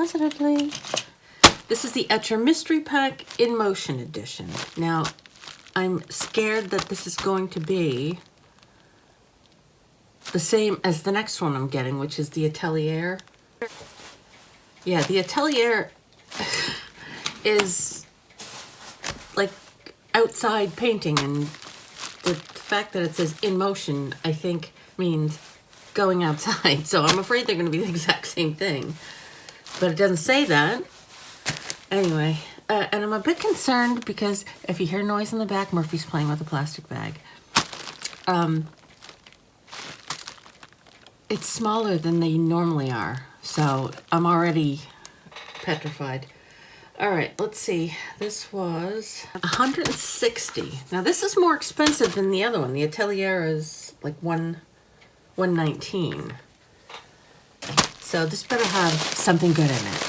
positively. This is the Etchr Mystery Pack in Motion edition. Now, I'm scared that this is going to be the same as the next one I'm getting, which is the Atelier. Yeah, the Atelier is like outside painting, and the fact that it says in motion, I think, means going outside. So I'm afraid they're going to be the exact same thing, but it doesn't say that. Anyway, and I'm a bit concerned because if you hear noise in the back, Murphy's playing with a plastic bag. It's smaller than they normally are, so I'm already petrified. All right, let's see. This was $160. Now this is more expensive than the other one. The Atelier is like $119. So this better have something good in it.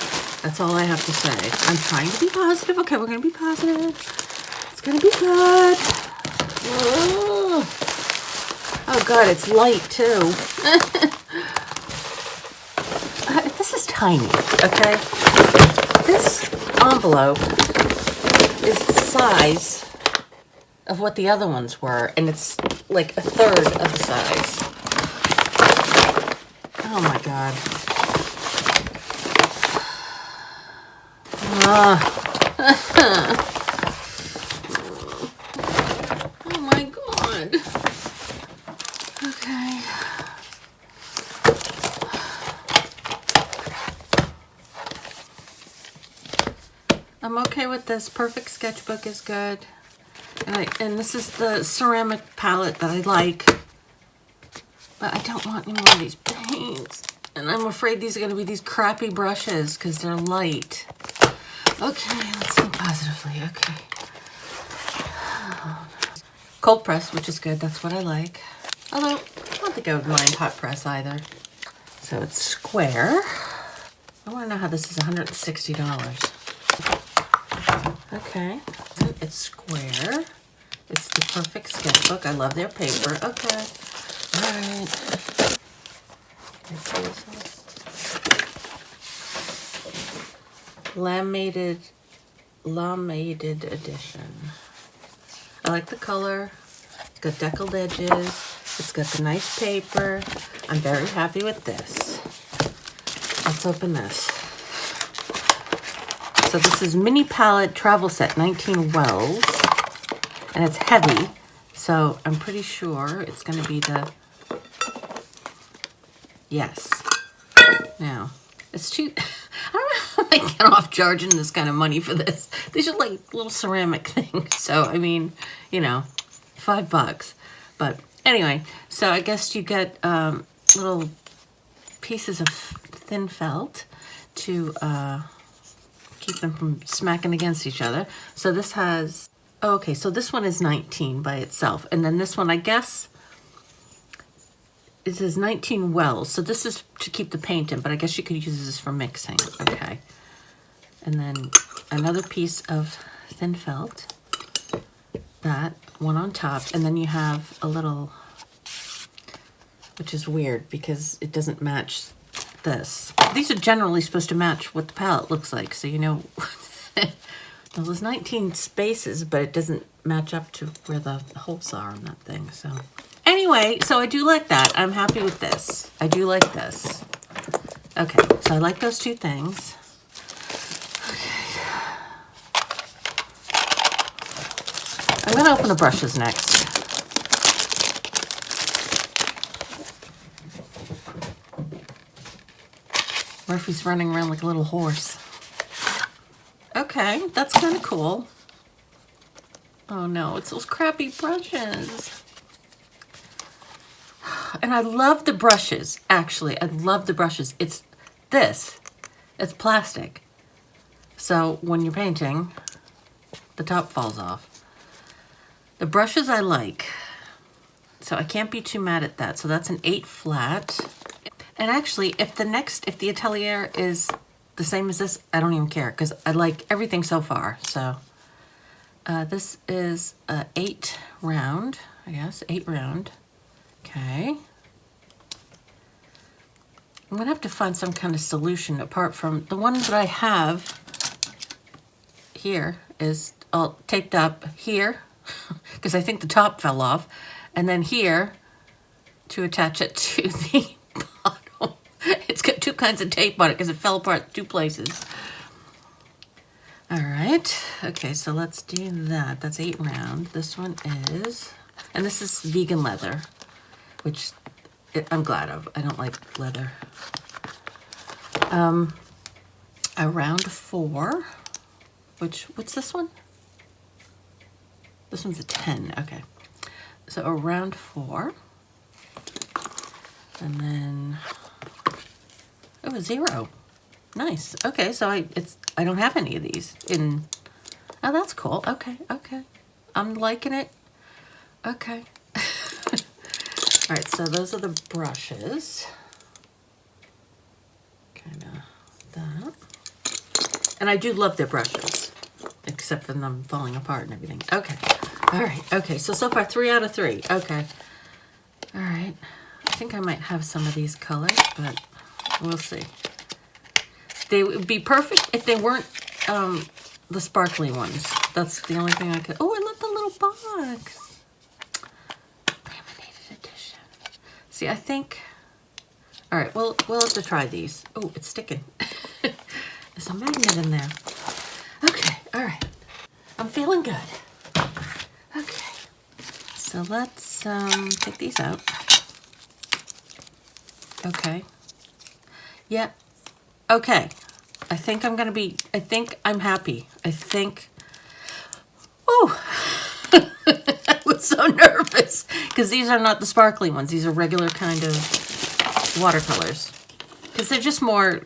That's all I have to say. I'm trying to be positive. Okay, we're gonna be positive. It's gonna be good. Whoa. Oh God, it's light too. This is tiny, okay? This envelope is the size of what the other ones were, and it's like a third of the size. Oh my God. Oh my God. Okay. I'm okay with this. Perfect Sketchbook is good. And this is the ceramic palette that I like. But I don't want any more of these paints. And I'm afraid these are going to be these crappy brushes because they're light. Okay, let's think positively. Okay. Cold press, which is good. That's what I like. Although, I don't think I would mind hot press either. So it's square. I want to know how this is $160. Okay, it's square. It's the Perfect Sketchbook. I love their paper. Okay, all right. Laminated edition. I like the color. It's got deckled edges. It's got the nice paper. I'm very happy with this. Let's open this. So this is Mini Palette Travel Set, 19 wells, and it's heavy, so I'm pretty sure it's going to be the, yes. Now, it's cheap. I don't know how they get off charging this kind of money for this. These are like little ceramic things, so I mean, you know, $5. But anyway, so I guess you get little pieces of thin felt to keep them from smacking against each other. So this has, oh, okay, so this one is 19 by itself. And then this one, I guess, it says 19 wells. So this is to keep the paint in, but I guess you could use this for mixing. Okay. And then another piece of thin felt. That one on top. And then you have a little, which is weird because it doesn't match this. These are generally supposed to match what the palette looks like, so you know. Well, there's 19 spaces, but it doesn't match up to where the holes are on that thing. So anyway, so I do like that. I'm happy with this. I do like this. Okay, so I like those two things. Okay. I'm gonna open the brushes next. Murphy's running around like a little horse. Okay, that's kind of cool. Oh no, it's those crappy brushes. And I love the brushes, actually. I love the brushes. It's this. It's plastic. So when you're painting, the top falls off. The brushes I like. So I can't be too mad at that. So that's an 8 flat. And actually, if the Atelier is the same as this, I don't even care because I like everything so far. So this is 8 round, I guess, 8 round. Okay. I'm gonna have to find some kind of solution apart from the one that I have here is all taped up here because I think the top fell off, and then here to attach it to the bottom. It's got two kinds of tape on it because it fell apart 2 places. All right, okay, so let's do that. That's 8 round. This one is, and this is vegan leather, which I'm glad of. I don't like leather. A round 4, what's this one? This one's a 10, okay. So a round 4, and then, oh, a 0. Nice. Okay, so I don't have any of these in. Oh, that's cool. Okay, okay. I'm liking it. Okay. All right, so those are the brushes. Kind of that. And I do love their brushes, except for them falling apart and everything. Okay. All right. Okay, so far 3 out of 3. Okay. All right. I think I might have some of these colors, but we'll see. They would be perfect if they weren't the sparkly ones. That's the only thing I could. Oh, I love the little box. Laminated edition. See, I think. All right, we'll have to try these. Oh, it's sticking. There's a magnet in there. Okay, all right. I'm feeling good. Okay, so let's take these out. Okay. Yeah. Okay, I think I'm happy. I think, oh, I was so nervous because these are not the sparkly ones. These are regular kind of watercolors because they're just more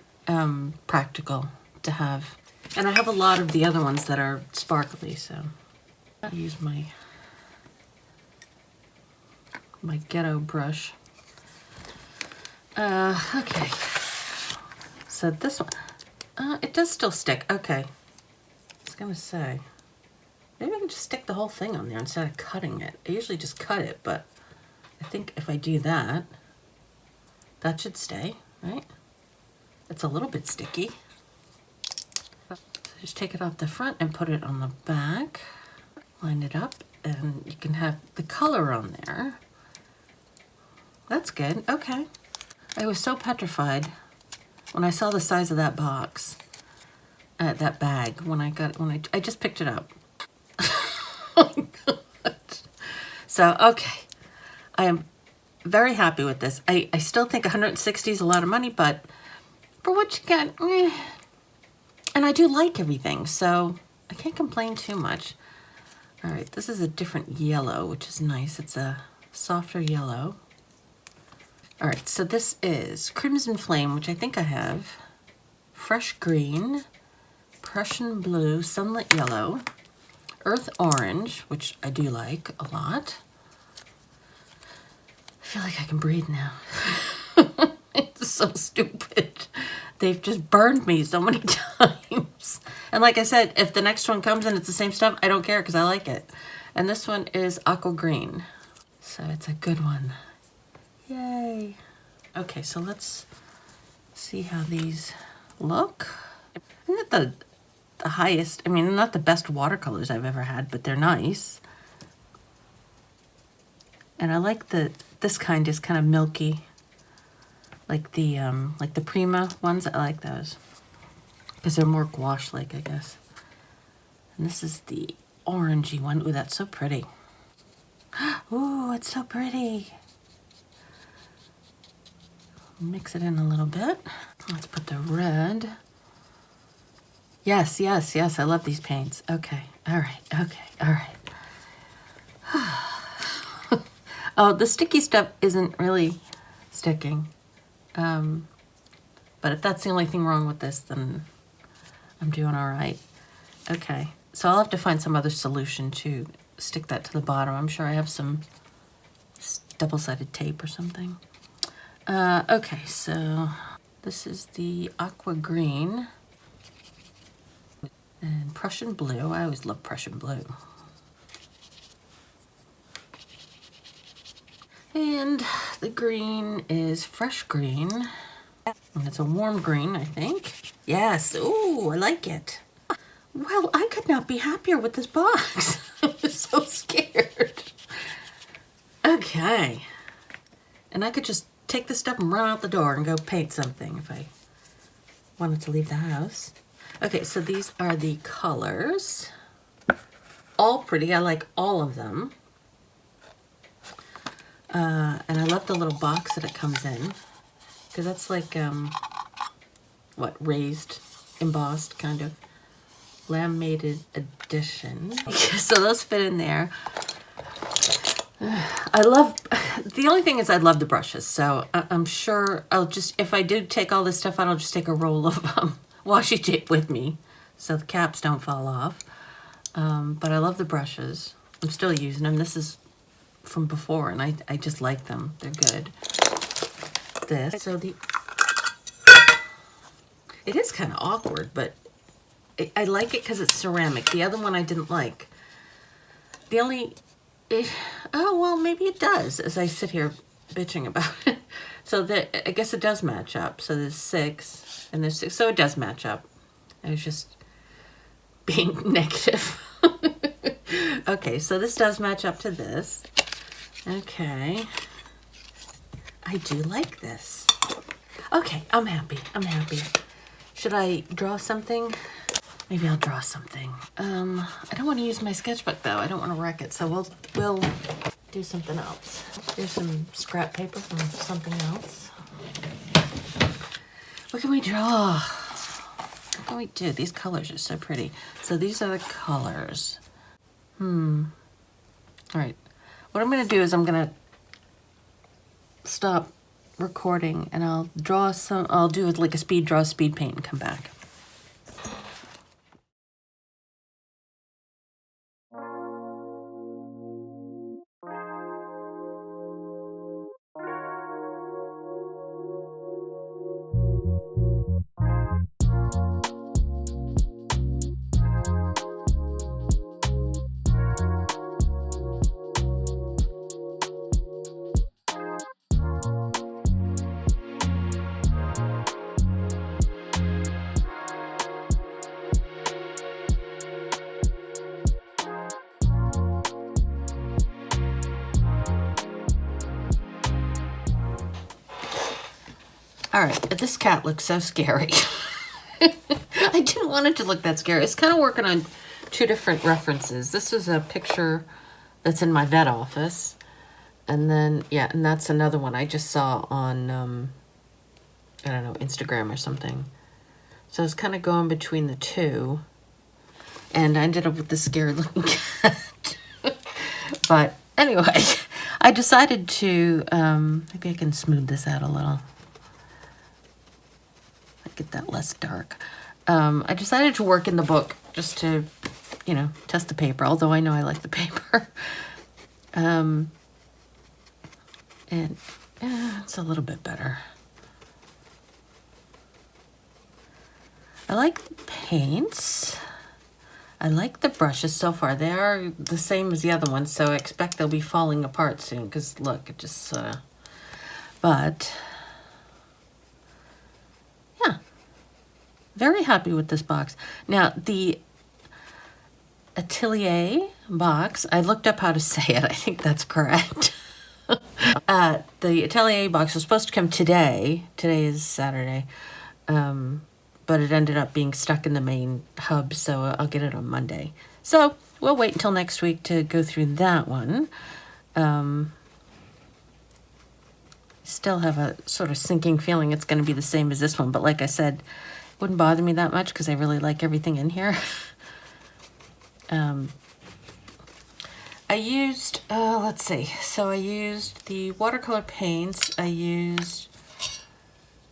practical to have. And I have a lot of the other ones that are sparkly, so I'll use my ghetto brush. Okay. So this one, it does still stick. Okay. I was gonna say, maybe I can just stick the whole thing on there instead of cutting it. I usually just cut it, but I think if I do that, that should stay, right? It's a little bit sticky. So just take it off the front and put it on the back. Line it up, and you can have the color on there. That's good. Okay. I was so petrified when I saw the size of that box, that bag, I just picked it up. Oh my God. So, okay. I am very happy with this. I still think 160 is a lot of money, but for what you get, and I do like everything, so I can't complain too much. All right, this is a different yellow, which is nice. It's a softer yellow. All right, so this is Crimson Flame, which I think I have, Fresh Green, Prussian Blue, Sunlit Yellow, Earth Orange, which I do like a lot. I feel like I can breathe now. It's so stupid. They've just burned me so many times. And like I said, if the next one comes and it's the same stuff, I don't care because I like it. And this one is Aqua Green, so it's a good one. Yay. Okay, so let's see how these look. I'm not the highest, I mean, not the best watercolors I've ever had, but they're nice. And I like this kind is kind of milky. Like the Prima ones, I like those. Because they're more gouache-like, I guess. And this is the orangey one. Ooh, that's so pretty. Ooh, it's so pretty. Mix it in a little bit. Let's put the red. Yes, yes, yes, I love these paints. Okay, all right, okay, all right. Oh, the sticky stuff isn't really sticking. But if that's the only thing wrong with this, then I'm doing all right. Okay, so I'll have to find some other solution to stick that to the bottom. I'm sure I have some double-sided tape or something. Okay, so this is the Aqua Green and Prussian Blue. I always love Prussian Blue. And the green is Fresh Green. And it's a warm green, I think. Yes, ooh, I like it. Well, I could not be happier with this box. I was so scared. Okay. And I could just take this stuff and run out the door and go paint something if I wanted to leave the house. Okay, so these are the colors. All pretty. I like all of them. And I love the little box that it comes in. Because that's like, what, raised, embossed, kind of. Laminated edition. So those fit in there. I love, the only thing is I love the brushes, so I'm sure I'll just, if I do take all this stuff out, I'll just take a roll of washi tape with me so the caps don't fall off. But I love the brushes. I'm still using them. This is from before, and I just like them. They're good. This, so it is kind of awkward, but I like it because it's ceramic. The other one I didn't like. The only... oh, well, maybe it does, as I sit here bitching about it. So I guess it does match up. So there's 6, and there's 6. So it does match up. I was just being negative. Okay, so this does match up to this. Okay. I do like this. Okay, I'm happy. I'm happy. Should I draw something? Maybe I'll draw something. I don't want to use my sketchbook though. I don't want to wreck it. So we'll do something else. Here's some scrap paper from something else. What can we draw? What can we do? These colors are so pretty. So these are the colors. All right. What I'm going to do is I'm going to stop recording and I'll draw some, I'll do like a speed draw, speed paint and come back. All right, this cat looks so scary. I didn't want it to look that scary. It's kind of working on 2 different references. This is a picture that's in my vet office. And then, yeah, and that's another one I just saw on, I don't know, Instagram or something. So it's kind of going between the 2. And I ended up with this scary looking cat. But anyway, I decided to, maybe I can smooth this out a little. Get that less dark. I decided to work in the book just to, you know, test the paper, although I know I like the paper. And it's a little bit better. I like the paints. I like the brushes so far. They are the same as the other ones, so I expect they'll be falling apart soon, because look, it just, but... very happy with this box. Now, the Atelier box, I looked up how to say it. I think that's correct. The Atelier box was supposed to come today. Today is Saturday. But it ended up being stuck in the main hub, so I'll get it on Monday. So we'll wait until next week to go through that one. Still have a sort of sinking feeling it's going to be the same as this one, but like I said, wouldn't bother me that much because I really like everything in here. I used, let's see. So I used the watercolor paints. I used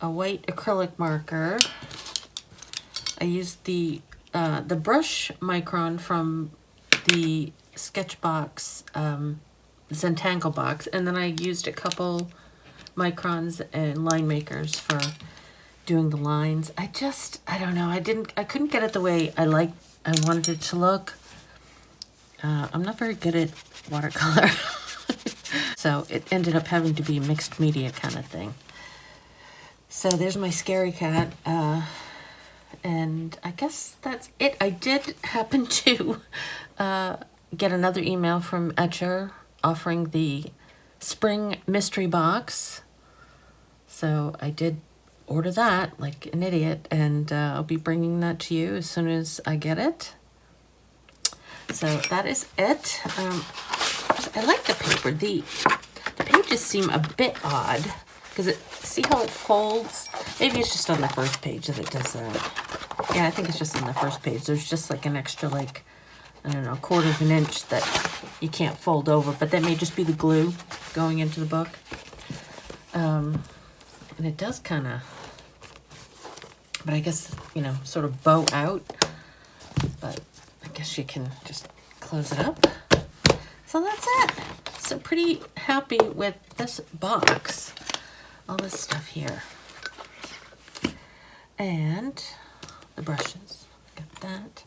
a white acrylic marker. I used the brush micron from the Sketchbox Zentangle box, and then I used a couple microns and line makers for doing the lines. I don't know. I couldn't get it the way I wanted it to look. I'm not very good at watercolor. So it ended up having to be a mixed media kind of thing. So there's my scary cat. And I guess that's it. I did happen to get another email from Etchr offering the spring mystery box. So I did order that like an idiot, and I'll be bringing that to you as soon as I get it. So that is it. I like the paper. The pages seem a bit odd because see how it folds? Maybe it's just on the first page that it does that. Yeah, I think it's just on the first page. There's just like an extra, like, I don't know, 1/4 of an inch that you can't fold over, but that may just be the glue going into the book. And it does kind of, but I guess, you know, sort of bow out. But I guess you can just close it up. So that's it. So pretty happy with this box. All this stuff here. And the brushes. Got that.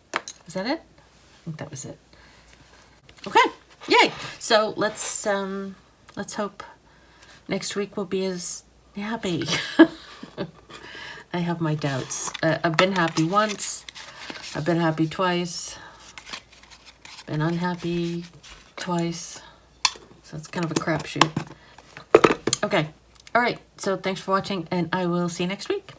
Is that it? I think that was it. Okay. Yay. So let's hope next week will be as happy. I have my doubts. I've been happy once. I've been happy twice. Been unhappy twice. So it's kind of a crapshoot. Okay. All right. So thanks for watching, and I will see you next week.